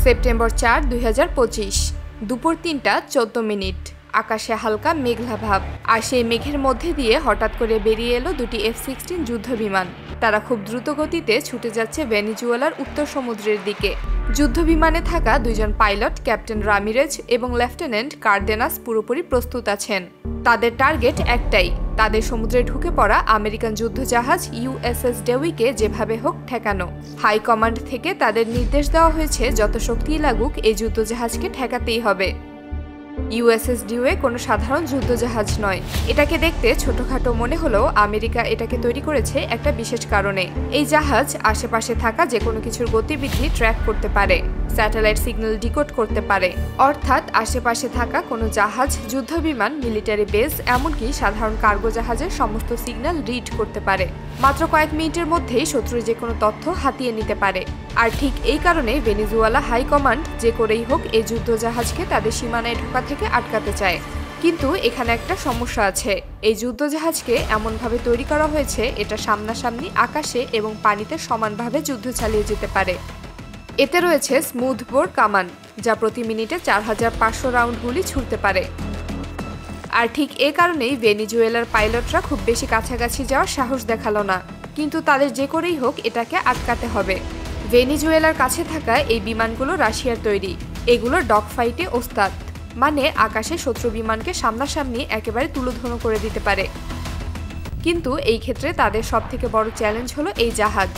September ৪, ২০২৫ দুপুর ৩টা ১৪ minute. আকাশে হালকা মেঘলা ভাব, আর সেই মেঘের মধ্যে দিয়ে হঠাৎ করে বেরিয়ে এলো দুটি F-16 যুদ্ধবিমান। তারা খুব দ্রুত গতিতে ছুটে যাচ্ছে ভেনেজুয়েলার উত্তর সমুদ্রের দিকে। যুদ্ধবিমানে থাকা দুইজন পাইলট ক্যাপ্টেন রামিরেজ এবং লেফটেন্যান্ট কার্দেনাস পুরোপুরি প্রস্তুত আছেন। তাদের টার্গেট একটাই, তাদের সমুদ্রে ঢুকে পড়া আমেরিকান যুদ্ধজাহাজ USS ডেউইকে যেভাবে হোক ঠেকানো। হাই কমান্ড থেকে তাদের নির্দেশ দেওয়া হয়েছে যত শক্তিই লাগুক এই যুদ্ধজাহাজকে ঠেকাতেই হবে। USS ডিউয়ে কোনো সাধারণ যুদ্ধজাহাজ নয়। এটাকে দেখতে ছোটখাটো মনে হলেও আমেরিকা এটাকে তৈরি করেছে একটা বিশেষ কারণে। এই জাহাজ আশেপাশে থাকা যে কোনো কিছুর গতিবিধি ট্র্যাক করতে পারে, স্যাটেলাইট সিগন্যাল ডিকোড করতে পারে। অর্থাৎ আশেপাশে থাকা কোনো জাহাজ, যুদ্ধবিমান, মিলিটারি বেস, এমনকি সাধারণ কার্গো জাহাজের সমস্ত সিগন্যাল রিড করতে পারে। মাত্র কয়েক মিনিটের মধ্যেই শত্রুর যে কোনো তথ্য হাতিয়ে নিতে পারে। আর ঠিক এই কারণে ভেনেজুয়েলা হাই কমান্ড যে করেই হোক এই যুদ্ধজাহাজকে তাদের সীমানায় ঢোকা থেকে আটকাতে চায়। কিন্তু এখানে একটা সমস্যা আছে। এই যুদ্ধজাহাজকে এমনভাবে তৈরি করা হয়েছে এটা সামনাসামনি আকাশে এবং পানিতে সমানভাবে যুদ্ধ চালিয়ে যেতে পারে। এতে রয়েছে স্মুথ বোর কামান, যা প্রতি মিনিটে ৪৫০০ রাউন্ড গুলি ছুড়তে পারে। আর ঠিক এ কারণেই ভেনেজুয়েলার পাইলটরা খুব বেশি কাছাকাছি যাওয়ার সাহস দেখালো না। কিন্তু তাদের যে করেই হোক এটাকে আটকাতে হবে। ভেনেজুয়েলার কাছে থাকা এই বিমানগুলো রাশিয়ার তৈরি। এগুলো ডগ ফাইটে ওস্তাদ, মানে আকাশে শত্রু বিমানকে সামনাসামনি একেবারে তুলোধুনো করে দিতে পারে। কিন্তু এই ক্ষেত্রে তাদের সবথেকে বড় চ্যালেঞ্জ হলো এই জাহাজ।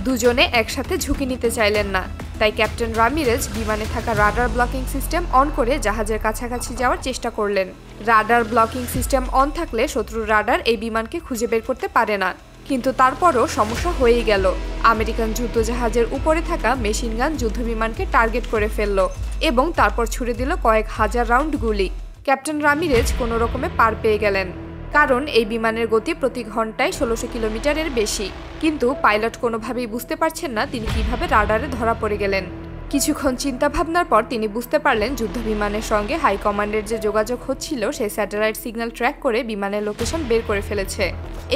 দুজনে একসাথে ঝুঁকি নিতে চাইলেন না, তাই ক্যাপ্টেন রামিরেজ বিমানে থাকা রাডার ব্লকিং সিস্টেম অন করে জাহাজের কাছাকাছি যাওয়ার চেষ্টা করলেন। রাডার ব্লকিং সিস্টেম অন থাকলে শত্রুর রাডার এই বিমানকে খুঁজে বের করতে পারে না। কিন্তু তারপরও সমস্যা হয়েই গেল। আমেরিকান যুদ্ধজাহাজের উপরে থাকা মেশিনগান যুদ্ধবিমানকে টার্গেট করে ফেলল এবং তারপর ছুড়ে দিল কয়েক হাজার রাউন্ড গুলি। ক্যাপ্টেন রামিরেজ কোনো রকমে পার পেয়ে গেলেন, কারণ এই বিমানের গতি প্রতি ঘন্টায় ১৬০০ কিলোমিটারের বেশি। কিন্তু পাইলট কোনোভাবেই বুঝতে পারছেন না তিনি কিভাবে রাডারে ধরা পড়ে গেলেন। কিছুক্ষণ চিন্তাভাবনার পর তিনি বুঝতে পারলেন যুদ্ধবিমানের সঙ্গে হাই কমান্ডের যে যোগাযোগ হচ্ছিল সেই স্যাটেলাইট সিগন্যাল ট্র্যাক করে বিমানের লোকেশন বের করে ফেলেছে।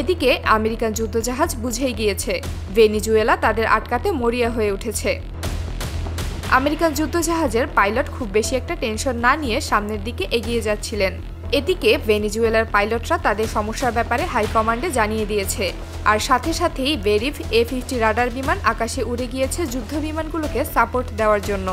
এদিকে আমেরিকান যুদ্ধজাহাজ বুঝেই গিয়েছে ভেনেজুয়েলা তাদের আটকাতে মরিয়া হয়ে উঠেছে। আমেরিকান যুদ্ধজাহাজের পাইলট খুব বেশি একটা টেনশন না নিয়ে সামনের দিকে এগিয়ে যাচ্ছিলেন। এদিকে ভেনেজুয়েলার পাইলটরা তাদের সমস্যার ব্যাপারে হাই কমান্ডে জানিয়ে দিয়েছে। আর সাথে সাথেই বেরিভ A-50 রাডার বিমান আকাশে উড়ে গিয়েছে যুদ্ধবিমানগুলোকে সাপোর্ট দেওয়ার জন্য।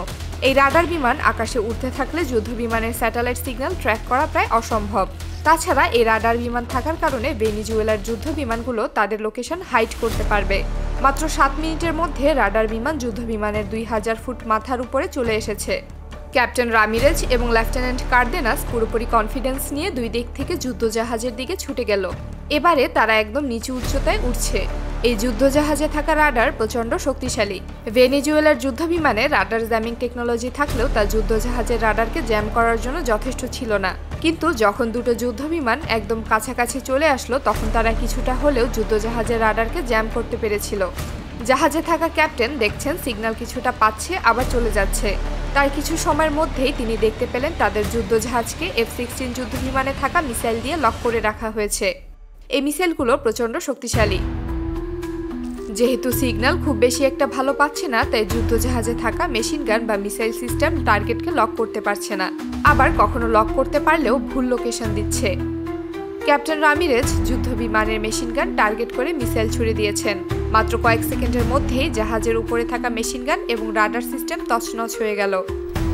এই রাডার বিমান আকাশে উড়তে থাকলে যুদ্ধবিমানের স্যাটেলাইট সিগন্যাল ট্র্যাক করা প্রায় অসম্ভব। তাছাড়া এই রাডার বিমান থাকার কারণে ভেনেজুয়েলার যুদ্ধবিমানগুলো তাদের লোকেশন হাইড করতে পারবে। মাত্র ৭ মিনিটের মধ্যে রাডার বিমান যুদ্ধবিমানের ২০০০ ফুট মাথার উপরে চলে এসেছে। ক্যাপ্টেন রামিরেজ এবং লেফটেন্যান্ট কার্দেনাস পুরোপুরি কনফিডেন্স নিয়ে দুই দিক থেকে যুদ্ধজাহাজের দিকে ছুটে গেল। এবারে তারা একদম নিচু উচ্চতায় উঠছে। এই যুদ্ধজাহাজে থাকা রাডার প্রচণ্ড শক্তিশালী। ভেনেজুয়েলার যুদ্ধবিমানে রাডার জ্যামিং টেকনোলজি থাকলেও তা যুদ্ধজাহাজের রাডারকে জ্যাম করার জন্য যথেষ্ট ছিল না। কিন্তু যখন দুটো যুদ্ধবিমান একদম কাছাকাছি চলে আসলো তখন তারা কিছুটা হলেও যুদ্ধজাহাজের রাডারকে জ্যাম করতে পেরেছিল। জাহাজে থাকা ক্যাপ্টেন দেখছেন সিগন্যাল কিছুটা পাচ্ছে আবার চলে যাচ্ছে। তার কিছু সময়ের মধ্যেই তিনি দেখতে পেলেন তাদের যুদ্ধজাহাজকে F-16 যুদ্ধবিমানে থাকা মিসাইল দিয়ে লক করে রাখা হয়েছে। এই মিসাইলগুলো প্রচণ্ড শক্তিশালী। যেহেতু সিগন্যাল খুব বেশি একটা ভালো পাচ্ছে না, তাই যুদ্ধজাহাজে থাকা মেশিনগান বা মিসাইল সিস্টেম টার্গেটকে লক করতে পারছে না। আবার কখনো লক করতে পারলেও ভুল লোকেশন দিচ্ছে। ক্যাপ্টেন রামিরেজ যুদ্ধবিমানের মেশিনগান টার্গেট করে মিসাইল ছুড়ে দিয়েছেন। মাত্র কয়েক সেকেন্ডের মধ্যেই জাহাজের উপরে থাকা মেশিনগান এবং রাডার সিস্টেম তছনছ হয়ে গেল।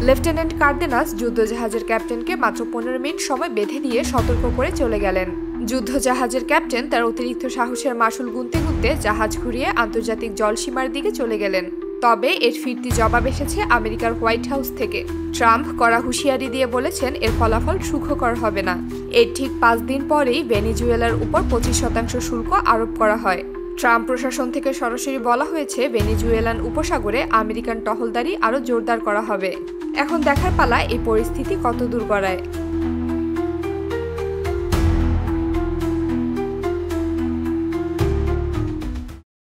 লেফটেন্যান্ট কার্দেনাস যুদ্ধজাহাজের ক্যাপ্টেনকে মাত্র ১৫ মিনিট সময় বেঁধে দিয়ে সতর্ক করে চলে গেলেন। যুদ্ধজাহাজের ক্যাপ্টেন তার অতিরিক্ত সাহসের মাসুল গুনতে গুনতে জাহাজ ঘুরিয়ে আন্তর্জাতিক জলসীমার দিকে চলে গেলেন। তবে এর ফিরতি জবাব এসেছে আমেরিকার হোয়াইট হাউস থেকে। ট্রাম্প কড়া হুঁশিয়ারি দিয়ে বলেছেন এর ফলাফল সুখকর হবে না। এর ঠিক ৫ দিন পরেই ভেনেজুয়েলার উপর ২৫% শুল্ক আরোপ করা হয়। ট্রাম্প প্রশাসন থেকে সরাসরি বলা হয়েছে ভেনেজুয়েলান উপসাগরে আমেরিকান টহলদারি আরও জোরদার করা হবে। এখন দেখার পালা এই পরিস্থিতি কত দূর গড়ায়।